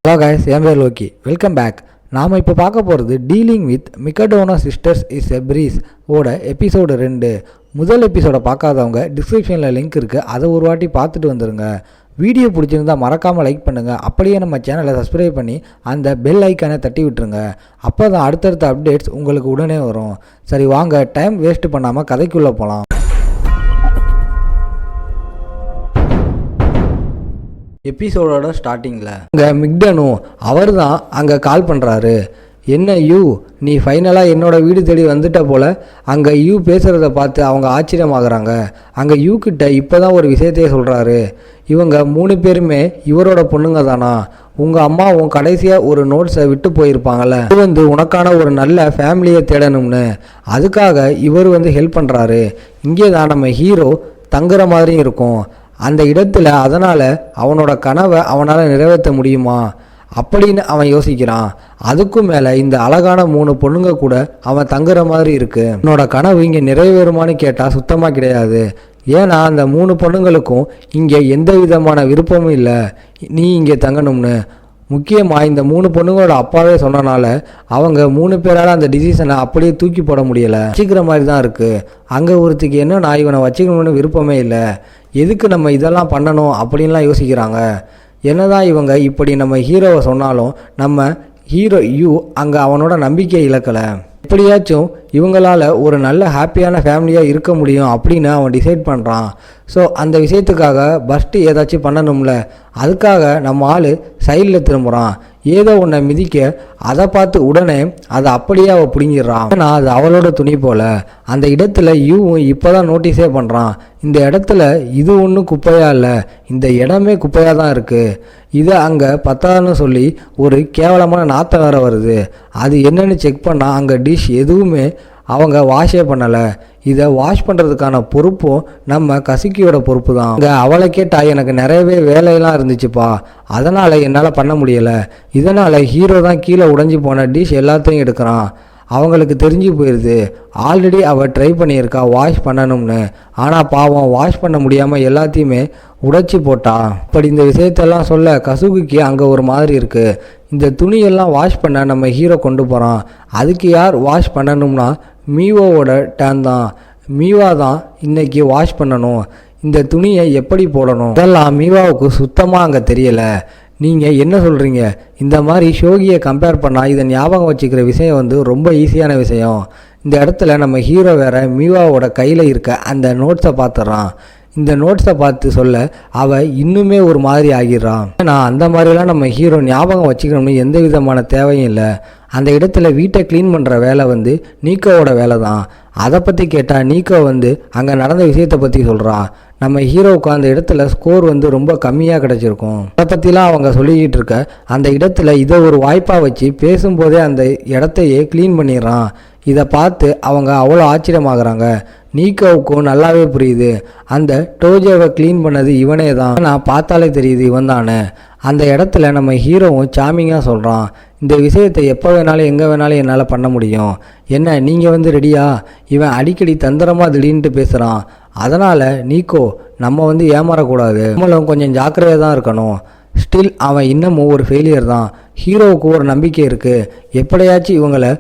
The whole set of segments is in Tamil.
ஹலோ கைஸ், என் பேர் லோக்கி. Welcome back. நாம் இப்போ பார்க்க போகிறது டீலிங் வித் மிக்கடோனா சிஸ்டர்ஸ் இஸ் எ பிரீஸ் ஓட எபிசோடு 2. முதல் எபிசோடை பார்க்காதவங்க டிஸ்கிரிப்ஷனில் லிங்க் இருக்குது, அதை ஒரு வாட்டி பார்த்துட்டு வந்துடுங்க. வீடியோ பிடிச்சிருந்தால் மறக்காமல் லைக் பண்ணுங்கள். அப்படியே நம்ம சேனலை சப்ஸ்கிரைப் பண்ணி அந்த பெல் ஐக்கானை தட்டி விட்டுருங்க. அப்போ தான் அடுத்தடுத்த அப்டேட்ஸ் உங்களுக்கு உடனே வரும். சரி வாங்க, டைம் வேஸ்ட் பண்ணாமல் கதைக்குள்ளே போகலாம். எபிசோடோட ஸ்டார்டிங்கில் அங்கே மிக்டனு அவர் தான் அங்கே கால் பண்ணுறாரு. என்ன யூ, நீ ஃபைனலாக என்னோடய வீடு தேடி வந்துட்ட போல். அங்கே யூ பேசுகிறத பார்த்து அவங்க ஆச்சரியமாகறாங்க. அங்கே யூ கிட்ட இப்போ தான் ஒரு விஷயத்தையே சொல்கிறாரு. இவங்க 3 பேருமே இவரோட பொண்ணுங்க தானா? உங்கள் அம்மாவும் கடைசியாக ஒரு நோட்ஸை விட்டு போயிருப்பாங்கள்ல, இது உனக்கான ஒரு நல்ல ஃபேமிலியை தேடணும்னு. அதுக்காக இவர் ஹெல்ப் பண்ணுறாரு. இங்கே தான் நம்ம ஹீரோ தங்குற மாதிரியும் இருக்கும் அந்த இடத்துல. அதனால் அவனோட கனவை அவனால் நிறைவேற்ற முடியுமா அப்படின்னு அவன் யோசிக்கிறான். அதுக்கும் மேலே இந்த அழகான 3 பொண்ணுங்க கூட அவன் தங்குற மாதிரி இருக்கு. அவனோட கனவு இங்கே நிறைவேறுமான்னு கேட்டால் சுத்தமாக கிடையாது. ஏன்னா அந்த 3 பொண்ணுங்களுக்கும் இங்கே எந்த விதமான விருப்பமும் இல்லை நீ இங்கே தங்கணும்னு. முக்கியமாக இந்த 3 பொண்ணுங்களோட அப்பாவே சொன்னனால அவங்க 3 பேரால் அந்த டிசிஷனை அப்படியே தூக்கி போட முடியலை. வச்சுக்கிற மாதிரி தான் இருக்குது. அங்கே ஒருத்திக்கு என்னன்னா இவனை வச்சுக்கணும்னு விருப்பமே இல்லை. எதுக்கு நம்ம இதெல்லாம் பண்ணணும் அப்படின்லாம் யோசிக்கிறாங்க. என்னதான் இவங்க இப்படி நம்ம ஹீரோவை சொன்னாலும் நம்ம ஹீரோ யூ அங்கே அவனோட நம்பிக்கை இழக்கலை. எப்படியாச்சும் இவங்களால் ஒரு நல்ல ஹாப்பியான ஃபேமிலியாக இருக்க முடியும் அப்படின்னு அவன் டிசைட் பண்ணுறான். ஸோ அந்த விஷயத்துக்காக ஃபஸ்ட்டு ஏதாச்சும் பண்ணணும்ல. அதுக்காக நம்ம ஆள் சைடில் திரும்புகிறான். ஏதோ ஒன்றை மிதிக்க அதை பார்த்து உடனே அதை அப்படியே அவள் பிடுங்கிடுறான். ஏன்னா அது அவளோட துணி போல். அந்த இடத்துல யூவும் இப்போ தான் நோட்டீஸே பண்ணுறான். இந்த இடத்துல இது ஒன்றும் குப்பையாக இல்லை, இந்த இடமே குப்பையாக தான் இருக்குது. இதை அங்கே பத்தாதுன்னு சொல்லி ஒரு கேவலமான நாற்றம் வேற வருது. அது என்னன்னு செக் பண்ணால் அங்கே டிஷ் எதுவுமே அவங்க வாஷே பண்ணலை. இதை வாஷ் பண்ணுறதுக்கான பொறுப்பும் நம்ம கசுக்கியோட பொறுப்பு தான். அங்கே அவளை கேட்டால் எனக்கு நிறையவே வேலையெல்லாம் இருந்துச்சுப்பா, அதனால் என்னால் பண்ண முடியலை. இதனால் ஹீரோ தான் கீழே உடைஞ்சி போன டிஷ் எல்லாத்தையும் எடுக்கிறான். அவங்களுக்கு தெரிஞ்சு போயிடுது ஆல்ரெடி அவள் ட்ரை பண்ணியிருக்கா வாஷ் பண்ணணும்னு. ஆனால் பாவம் வாஷ் பண்ண முடியாமல் எல்லாத்தையுமே உடைச்சி போட்டா. இப்படி இந்த விஷயத்தெல்லாம் சொல்ல கசுகுக்கு அங்கே ஒரு மாதிரி இருக்குது. இந்த துணியெல்லாம் வாஷ் பண்ண நம்ம ஹீரோ கொண்டு போகிறான். அதுக்கு யார் வாஷ் பண்ணணும்னா மீவோட டேன் தான். மீவா தான் இன்னைக்கு வாஷ் பண்ணணும். இந்த துணியை எப்படி போடணும் இதெல்லாம் மீவாவுக்கு சுத்தமாக அங்கே தெரியலை. நீங்கள் என்ன சொல்கிறீங்க? இந்த மாதிரி ஷோகியை கம்பேர் பண்ணால் இதை ஞாபகம் வச்சுக்கிற விஷயம் ரொம்ப ஈஸியான விஷயம். இந்த இடத்துல நம்ம ஹீரோ வேற மீவாவோட கையில் இருக்க அந்த நோட்ஸை பார்த்துட்றான். இந்த நோட்ஸை பார்த்து சொல்ல அவள் இன்னுமே ஒரு மாதிரி ஆகிடுறான். ஏன்னா அந்த மாதிரிலாம் நம்ம ஹீரோ ஞாபகம் வச்சுக்கணும்னு எந்த விதமான தேவையும் இல்லை. அந்த இடத்துல வீட்டை க்ளீன் பண்ணுற வேலை நீக்கோவோட வேலை தான். அதை பற்றி கேட்டால் நீக்கோ அங்கே நடந்த விஷயத்தை பற்றி சொல்கிறான். நம்ம ஹீரோவுக்கு அந்த இடத்துல ஸ்கோர் ரொம்ப கம்மியாக கிடச்சிருக்கும். அதை பற்றிலாம் அவங்க சொல்லிக்கிட்டு இருக்க அந்த இடத்துல இதை ஒரு வாய்ப்பாக வச்சு பேசும்போதே அந்த இடத்தையே க்ளீன் பண்ணிடுறான். இதை பார்த்து அவங்க அவ்வளோ ஆச்சரியமாகறாங்க. நீக்கோவுக்கும் நல்லாவே புரியுது அந்த டோஜோவை க்ளீன் பண்ணது இவனே தான். நான் பார்த்தாலே தெரியுது இவன் தானே. அந்த இடத்துல நம்ம ஹீரோவும் சாமிங்காக சொல்கிறான், இந்த விஷயத்தை எப்போ வேணாலும் எங்கே வேணாலும் என்னால் பண்ண முடியும். என்ன நீங்கள் ரெடியா? இவன் அடிக்கடி தந்திரமாக திடீர்னுட்டு பேசுகிறான். அதனால் நீக்கோ நம்ம ஏமாறக்கூடாது, நம்மளும் கொஞ்சம் ஜாக்கிரதையாக தான் இருக்கணும். ஸ்டில் அவன் இன்னமும் ஒரு ஃபெயிலியர் தான். ஹீரோவுக்கு ஒரு நம்பிக்கை இருக்குது, எப்படியாச்சும் இவங்களை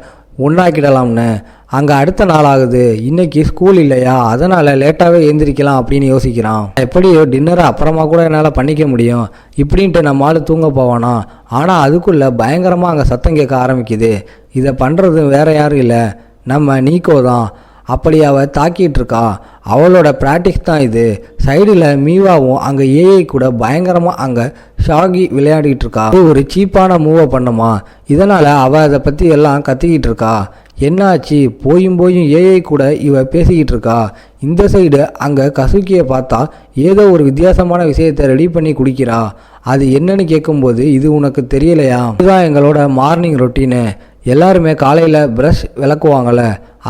ஒன்றாக்கிடலாம்னு. அங்கே அடுத்த நாள் ஆகுது. இன்னைக்கு ஸ்கூல் இல்லையா, அதனால் லேட்டாகவே எழுந்திரிக்கலாம் அப்படின்னு யோசிக்கிறான். எப்படியோ டின்னரை அப்புறமா கூட என்னால் பண்ணிக்க முடியும் இப்படின்ட்டு நம்ம ஆள் தூங்க போவானா. ஆனால் அதுக்குள்ளே பயங்கரமாக அங்கே சத்தம் கேட்க ஆரம்பிக்குது. இதை பண்ணுறது வேற யாரும் இல்லை, நம்ம நீக்கோ தான். அப்படி அவள் தாக்கிட்டு இருக்கா. அவளோட ப்ராக்டிஸ் தான் இது. சைடில் மீவாவும் அங்கே ஏஐ கூட பயங்கரமாக அங்கே ஷாகி விளையாடிட்டு இருக்கா. ஒரு சீப்பான மூவை பண்ணுமா. இதனால் அவள் அதை பற்றி எல்லாம் கத்திக்கிட்டு இருக்கா. என்னாச்சு? போயும் ஏஐ கூட இவ பேசிக்கிட்டு இருக்கா. இந்த சைடு அங்கே கசுக்கியை பார்த்தா ஏதோ ஒரு வித்தியாசமான விஷயத்தை ரெடி பண்ணி குடிக்கிறா. அது என்னன்னு கேட்கும்போது இது உனக்கு தெரியலையா, இதுதான் எங்களோட மார்னிங் ரொட்டீனு. எல்லாருமே காலையில் ப்ரஷ் விளக்குவாங்கள்ல,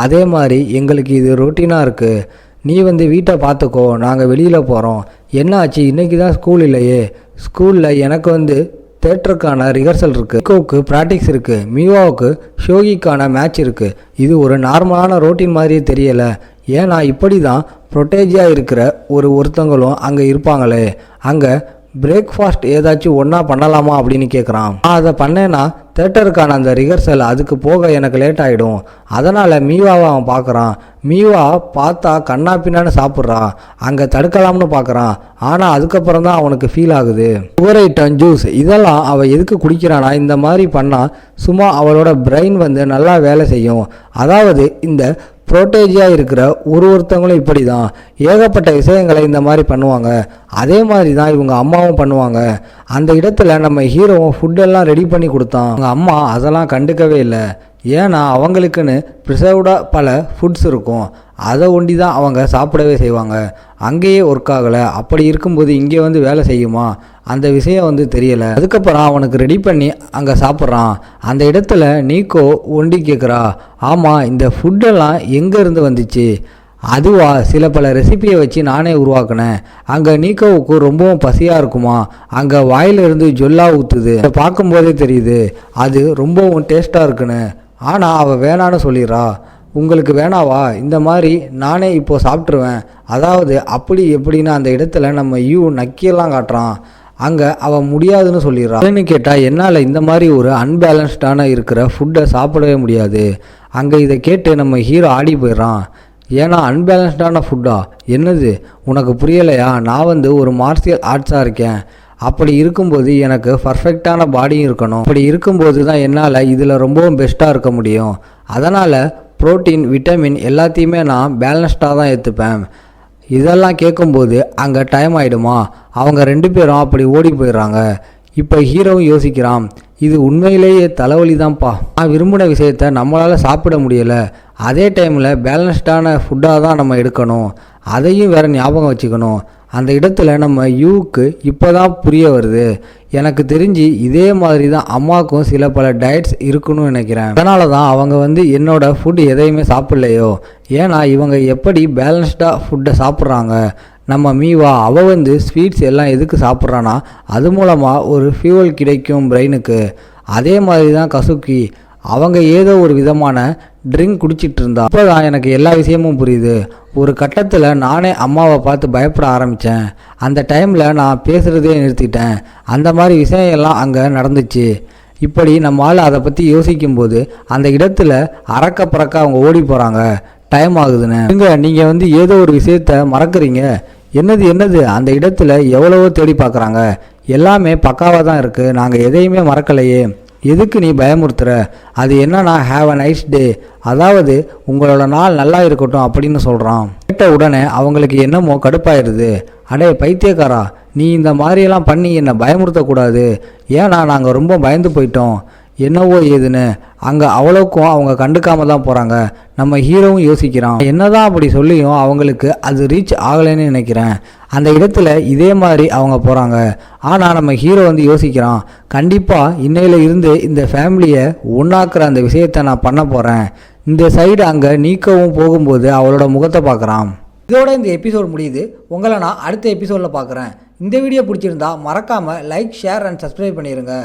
அதே மாதிரி எங்களுக்கு இது ரொட்டீனாக இருக்குது. நீ வீட்டை பார்த்துக்கோ, நாங்கள் வெளியில் போகிறோம். என்னாச்சு? இன்றைக்கி தான் ஸ்கூல் இல்லையே. ஸ்கூலில் எனக்கு தேட்டருக்கான ரிஹர்சல் இருக்குது, நிக்கோவுக்கு ப்ராக்டிக்ஸ் இருக்குது, மீவாவுக்கு ஷோகிக்கான மேட்ச் இருக்குது. இது ஒரு நார்மலான ரொட்டீன் மாதிரியே தெரியலை. ஏன்னா இப்படி தான் ப்ரொட்டேஜியாக இருக்கிற ஒருத்தங்களும் அங்கே இருப்பாங்களே. அங்கே பிரேக்ஃபாஸ்ட் ஏதாச்சும் ஒன்றா பண்ணலாமா அப்படின்னு கேட்குறான். நான் அதை பண்ணேன்னா தேட்டருக்கான அந்த ரிஹர்சல் அதுக்கு போக எனக்கு லேட் ஆகிடும். அதனால் மீவாவை அவன் பார்க்குறான். மீவா பார்த்தா கண்ணா பின்னான்னு சாப்பிட்றான். அங்கே தடுக்கலாம்னு பார்க்குறான். ஆனால் அதுக்கப்புறம் தான் அவனுக்கு ஃபீல் ஆகுது. சுகர் ஐட்டம், ஜூஸ் இதெல்லாம் அவள் எதுக்கு குடிக்கிறானா, இந்த மாதிரி பண்ணால் சும்மா அவளோட பிரெயின் வந்து நல்லா வேலை செய்யும். அதாவது இந்த ப்ரோட்டேஜியாக இருக்கிற ஒருத்தவங்களும் இப்படி தான் ஏகப்பட்ட விஷயங்களை இந்த மாதிரி பண்ணுவாங்க. அதே மாதிரி தான் இவங்க அம்மாவும் பண்ணுவாங்க. அந்த இடத்துல நம்ம ஹீரோவும் ஃபுட்டெல்லாம் ரெடி பண்ணி கொடுத்தான். அவங்க அம்மா அதெல்லாம் கண்டுக்கவே இல்லை. ஏன்னா அவங்களுக்குன்னு ப்ரிசர்வ்டாக பல ஃபுட்ஸ் இருக்கும். அதை ஒண்டி தான் அவங்க சாப்பிடவே செய்வாங்க. அங்கேயே ஒர்க் ஆகலை. அப்படி இருக்கும்போது இங்கே வந்து வேலை செய்யுமா, அந்த விஷயம் வந்து தெரியலை. அதுக்கப்புறம் அவனுக்கு ரெடி பண்ணி அங்கே சாப்பிட்றான். அந்த இடத்துல நீக்கோ ஒண்டி கேட்குறா, ஆமாம் இந்த ஃபுட்டெல்லாம் எங்கேருந்து வந்துச்சு? அதுவா, சில பல ரெசிபியை வச்சு நானே உருவாக்கினேன். அங்கே நீக்கோவுக்கு ரொம்பவும் பசியாக இருக்குமா, அங்கே வாயிலிருந்து ஜொல்லாக ஊற்றுது. பார்க்கும்போதே தெரியுது அது ரொம்பவும் டேஸ்ட்டாக இருக்குன்னு. ஆனால் அவள் வேணான்னு சொல்லிடுறா. உங்களுக்கு வேணாவா, இந்த மாதிரி நானே இப்போது சாப்பிட்ருவேன். அதாவது அப்படி எப்படின்னு அந்த இடத்துல நம்ம நக்கியெல்லாம் காட்டுறான். அங்கே அவன் முடியாதுன்னு சொல்லிடுறான். என்னன்னு கேட்டால், என்னால் இந்த மாதிரி ஒரு அன்பேலன்ஸ்டான இருக்கிற ஃபுட்டை சாப்பிடவே முடியாது. அங்கே இதை கேட்டு நம்ம ஹீரோ ஆடி போயிடுறான். ஏன்னா அன்பேலன்ஸ்டான ஃபுட்டா, என்னது உனக்கு புரியலையா? நான் வந்து ஒரு மார்ஷியல் ஆர்ட்ஸாக இருக்கேன். அப்படி இருக்கும்போது எனக்கு பர்ஃபெக்டான பாடியும் இருக்கணும். அப்படி இருக்கும்போது தான் என்னால் இதில் ரொம்பவும் பெஸ்ட்டாக இருக்க முடியும். அதனால் புரோட்டீன், விட்டமின் எல்லாத்தையுமே நான் பேலன்ஸ்டாக தான் எடுத்துப்பேன். இதெல்லாம் கேட்கும்போது அங்கே டைம் ஆகிடுமா? அவங்க 2 பேரும் அப்படி ஓடி போயிடுறாங்க. இப்போ ஹீரோவும் யோசிக்கிறான், இது உண்மையிலேயே தலைவலி தான்ப்பா. நான் விரும்பின விஷயத்த நம்மளால் சாப்பிட முடியலை. அதே டைமில் பேலன்ஸ்டான ஃபுட்டாக தான் நம்ம எடுக்கணும். அதையும் வேறு ஞாபகம் வச்சுக்கணும். அந்த இடத்துல நம்ம யூக்கு இப்போ தான் புரிய வருது. எனக்கு தெரிஞ்சு இதே மாதிரி தான் அம்மாவுக்கும் சில பல டயட்ஸ் இருக்குன்னு நினைக்கிறேன். அதனால தான் அவங்க வந்து என்னோட ஃபுட் எதையுமே சாப்பிட்லையோ. ஏன்னா இவங்க எப்படி பேலன்ஸ்டாக ஃபுட்டை சாப்பிட்றாங்க. நம்ம மீவா அவள் வந்து ஸ்வீட்ஸ் எல்லாம் எதுக்கு சாப்பிட்றான்னா, அது மூலமாக ஒரு ஃபியூவல் கிடைக்கும் பிரெயினுக்கு. அதே மாதிரி தான் கசுக்கி, அவங்க ஏதோ ஒரு விதமான ட்ரிங்க் குடிச்சிட்டு இருந்தா. அப்போ தான் எனக்கு எல்லா விஷயமும் புரியுது. ஒரு கட்டத்தில் நானே அம்மாவை பார்த்து பயப்பட ஆரம்பித்தேன். அந்த டைமில் நான் பேசுகிறதே நிறுத்திட்டேன். அந்த மாதிரி விஷயம் எல்லாம் அங்கே நடந்துச்சு. இப்படி நம்மளால் அதை பற்றி யோசிக்கும்போது அந்த இடத்துல அறக்க பறக்க அவங்க ஓடி போகிறாங்க. டைம் ஆகுதுன்னு நீங்கள் வந்து ஏதோ ஒரு விஷயத்த மறக்கிறீங்க. என்னது அந்த இடத்துல எவ்வளவோ தேடி பார்க்குறாங்க. எல்லாமே பக்காவாக தான் இருக்குது. நாங்கள் எதையுமே மறக்கலையே. எதுக்கு நீ பயமுறுத்துற? அது என்னன்னா, ஹேவ் அ நைஸ் டே, அதாவது உங்களோட நாள் நல்லா இருக்கட்டும் அப்படின்னு சொல்கிறான். கேட்ட உடனே அவங்களுக்கு என்னமோ கடுப்பாயிருது. அடே பைத்தியக்காரா, நீ இந்த மாதிரியெல்லாம் பண்ணி என்னை பயமுறுத்தக்கூடாது. ஏன்னா நாங்கள் ரொம்ப பயந்து போயிட்டோம். என்னவோ ஏதுன்னு அங்கே அவ்வளோக்கும் அவங்க கண்டுக்காம தான் போகிறாங்க. நம்ம ஹீரோவும் யோசிக்கிறான், என்னதான் அப்படி சொல்லியும் அவங்களுக்கு அது ரீச் ஆகலைன்னு நினைக்கிறேன். அந்த இடத்துல இதே மாதிரி அவங்க போகிறாங்க. ஆனால் நம்ம ஹீரோ வந்து யோசிக்கிறான், கண்டிப்பாக இன்னையில இருந்து இந்த ஃபேமிலியை ஒன்றாக்குற அந்த விஷயத்தை நான் பண்ண போகிறேன். இந்த சைடு அங்கே நீக்கவும் போகும்போது அவளோட முகத்தை பார்க்குறான். இதோட இந்த எபிசோட் முடியுது. உங்களை நான் அடுத்த எபிசோடில் பார்க்குறேன். இந்த வீடியோ பிடிச்சிருந்தா மறக்காமல் லைக், ஷேர் அண்ட் சப்ஸ்கிரைப் பண்ணிடுங்க.